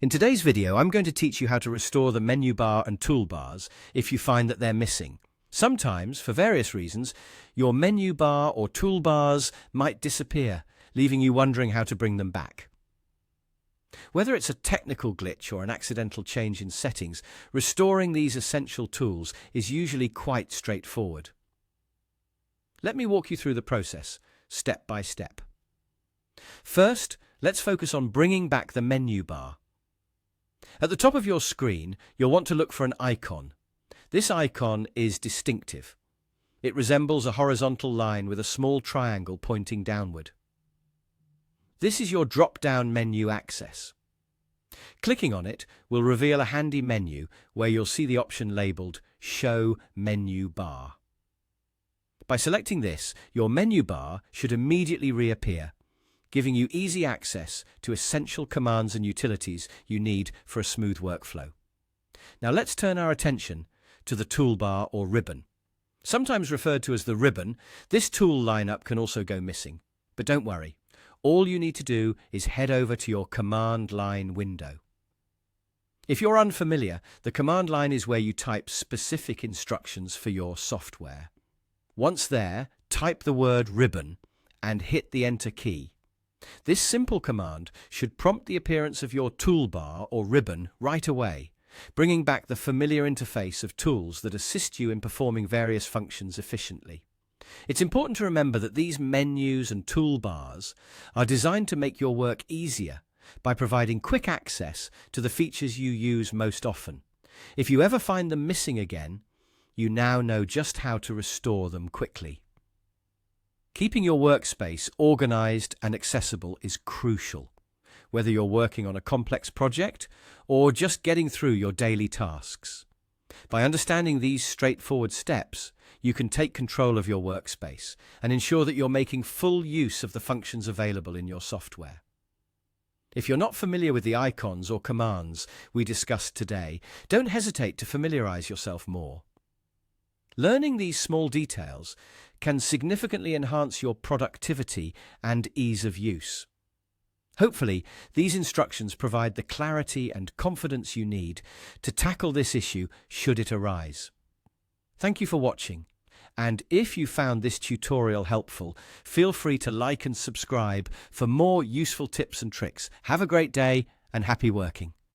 In today's video, I'm going to teach you how to restore the menu bar and toolbars if you find that they're missing. Sometimes, for various reasons, your menu bar or toolbars might disappear, leaving you wondering how to bring them back. Whether it's a technical glitch or an accidental change in settings, restoring these essential tools is usually quite straightforward. Let me walk you through the process, step by step. First, let's focus on bringing back the menu bar. At the top of your screen, you'll want to look for an icon. This icon is distinctive. It resembles a horizontal line with a small triangle pointing downward. This is your drop-down menu access. Clicking on it will reveal a handy menu where you'll see the option labelled Show Menu Bar. By selecting this, your menu bar should immediately reappear, giving you easy access to essential commands and utilities you need for a smooth workflow. Now let's turn our attention to the toolbar or ribbon. Sometimes referred to as the ribbon, this tool lineup can also go missing. But don't worry, all you need to do is head over to your command line window. If you're unfamiliar, the command line is where you type specific instructions for your software. Once there, type the word ribbon and hit the Enter key. This simple command should prompt the appearance of your toolbar or ribbon right away, bringing back the familiar interface of tools that assist you in performing various functions efficiently. It's important to remember that these menus and toolbars are designed to make your work easier by providing quick access to the features you use most often. If you ever find them missing again, you now know just how to restore them quickly. Keeping your workspace organized and accessible is crucial, whether you're working on a complex project or just getting through your daily tasks. By understanding these straightforward steps, you can take control of your workspace and ensure that you're making full use of the functions available in your software. If you're not familiar with the icons or commands we discussed today, don't hesitate to familiarize yourself more. Learning these small details can significantly enhance your productivity and ease of use. Hopefully, these instructions provide the clarity and confidence you need to tackle this issue should it arise. Thank you for watching, and if you found this tutorial helpful, feel free to like and subscribe for more useful tips and tricks. Have a great day and happy working.